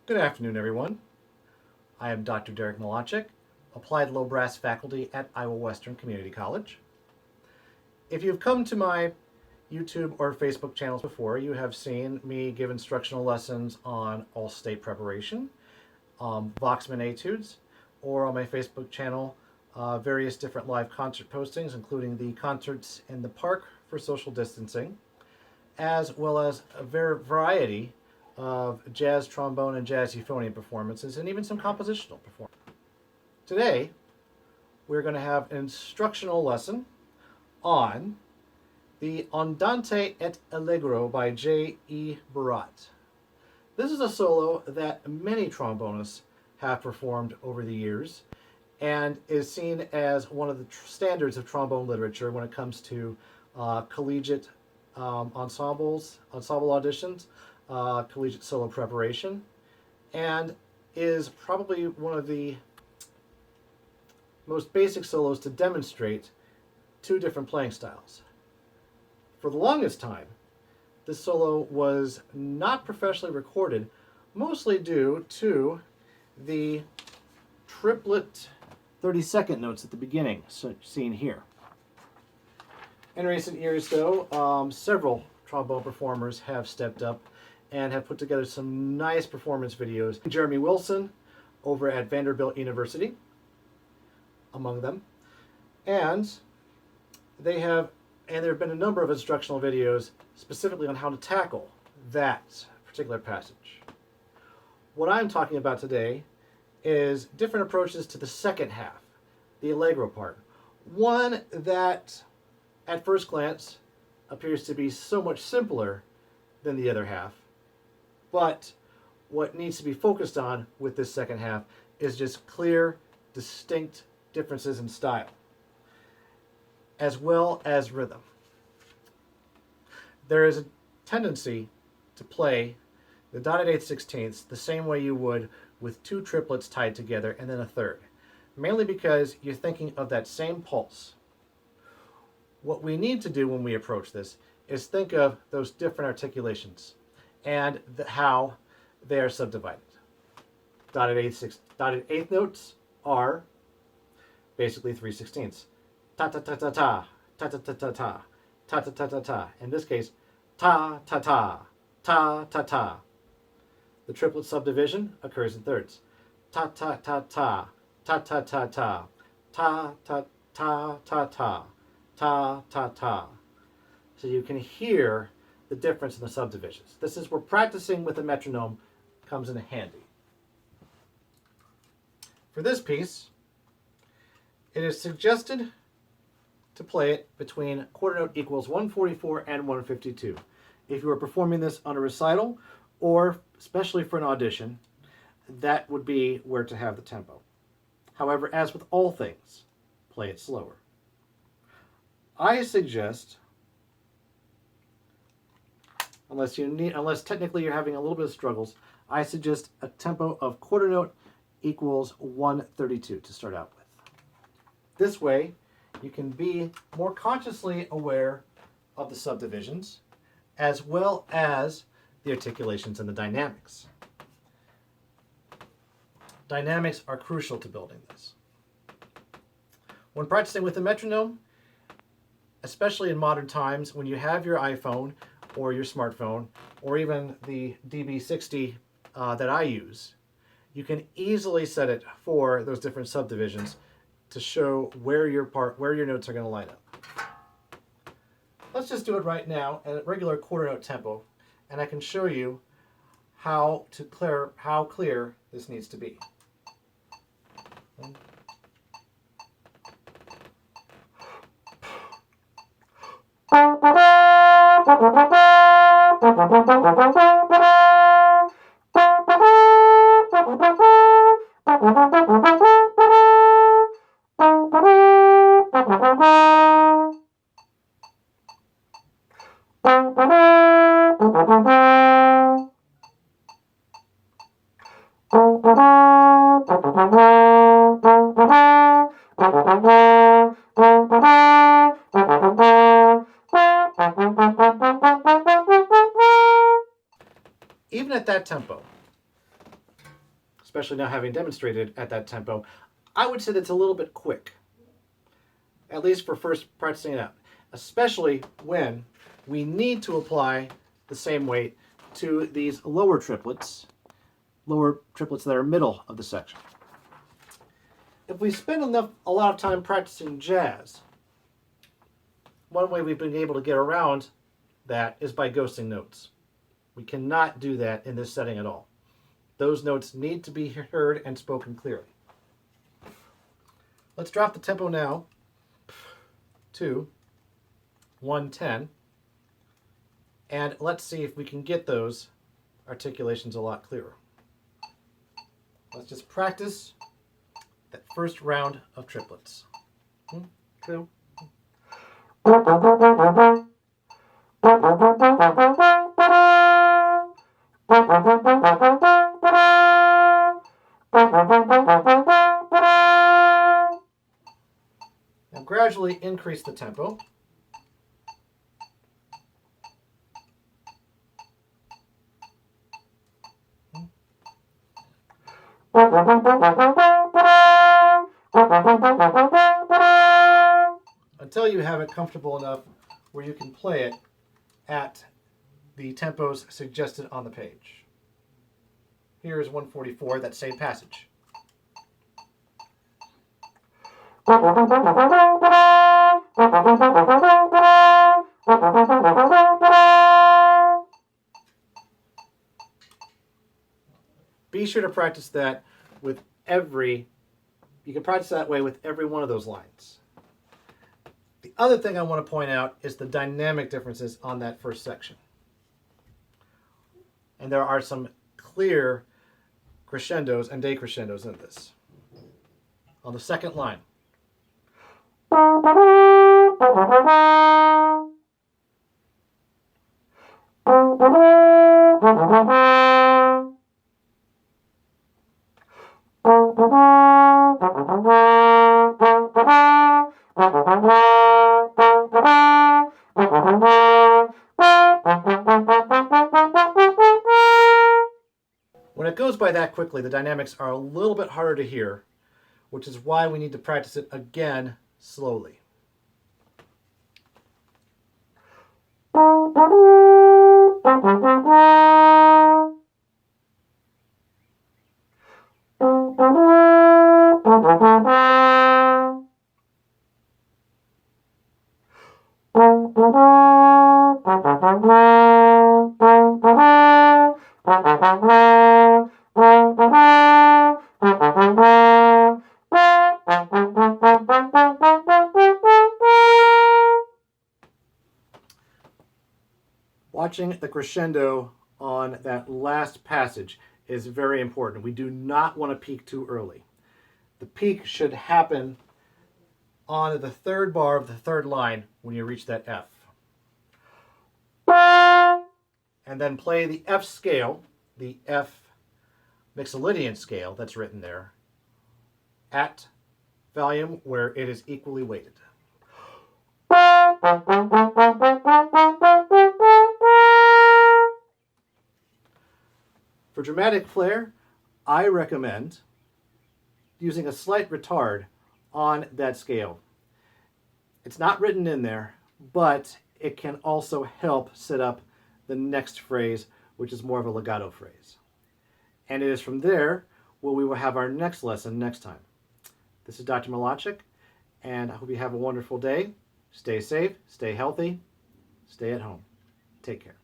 Good afternoon, everyone. I am Dr. Derek Molacek, Applied Low Brass Faculty at Iowa Western Community College. If you've come to my YouTube or Facebook channels before, you have seen me give instructional lessons on all state preparation, Voxman etudes, or on my Facebook channel, various different live concert postings, including the concerts in the park for social distancing, as well as a variety of jazz trombone and jazz euphonium performances, and even some compositional performances. Today, we're going to have an instructional lesson on the Andante et Allegro by J.E. Barat. This is a solo that many trombonists have performed over the years and is seen as one of the standards of trombone literature when it comes to collegiate ensemble auditions, collegiate solo preparation, and is probably one of the most basic solos to demonstrate two different playing styles. For the longest time, this solo was not professionally recorded, mostly due to the triplet 32nd notes at the beginning, seen here. In recent years, though, several trombone performers have stepped up and have put together some nice performance videos. Jeremy Wilson over at Vanderbilt University, among them. And there have been a number of instructional videos specifically on how to tackle that particular passage. What I'm talking about today is different approaches to the second half, the Allegro part. One that, at first glance, appears to be so much simpler than the other half. But what needs to be focused on with this second half is just clear, distinct differences in style, as well as rhythm. There is a tendency to play the dotted 8/16 the same way you would with two triplets tied together and then a third, mainly because you're thinking of that same pulse. What we need to do when we approach this is think of those different articulations and how they are subdivided. Dotted eighth notes are basically 3/16. Ta ta ta ta ta, ta ta ta ta ta, ta ta ta ta ta. In this case, ta ta ta, ta ta ta. The triplet subdivision occurs in thirds. Ta ta ta ta, ta ta ta ta, ta ta ta ta ta, ta ta ta. So you can hear the difference in the subdivisions. This is where practicing with a metronome comes in handy. For this piece, it is suggested to play it between quarter note equals 144 and 152. If you are performing this on a recital, or especially for an audition, that would be where to have the tempo. However, as with all things, play it slower. I suggest, unless technically you're having a little bit of struggles, I suggest a tempo of quarter note equals 132 to start out with. This way, you can be more consciously aware of the subdivisions, as well as the articulations and the dynamics. Dynamics are crucial to building this. When practicing with a metronome, especially in modern times, when you have your iPhone or your smartphone, or even the DB60 that I use, you can easily set it for those different subdivisions to show where your notes are going to line up. Let's just do it right now at a regular quarter note tempo, and I can show you how clear this needs to be. at that tempo, especially now having demonstrated at that tempo, I would say that's a little bit quick, at least for first practicing it out, especially when we need to apply the same weight to these lower triplets that are middle of the section. If we spend a lot of time practicing jazz, one way we've been able to get around that is by ghosting notes. We cannot do that in this setting at all. Those notes need to be heard and spoken clearly. Let's drop the tempo now to 110, and let's see if we can get those articulations a lot clearer. Let's just practice that first round of triplets. 1, 2. Now gradually increase the tempo. Until you have it comfortable enough where you can play it at the tempos suggested on the page. Here is 144, that same passage. Be sure to practice that with you can practice that way with every one of those lines. The other thing I want to point out is the dynamic differences on that first section. And there are some clear crescendos and decrescendos in this. On the second line. When it goes by that quickly, the dynamics are a little bit harder to hear, which is why we need to practice it again slowly. Watching the crescendo on that last passage is very important. We do not want to peak too early. The peak should happen on the third bar of the third line when you reach that F. And then play the F scale, the F Mixolydian scale that's written there, at volume where it is equally weighted. For dramatic flair, I recommend using a slight retard on that scale. It's not written in there, but it can also help set up the next phrase, which is more of a legato phrase. And it is from there where we will have our next lesson next time. This is Dr. Molacek, and I hope you have a wonderful day. Stay safe, stay healthy, stay at home. Take care.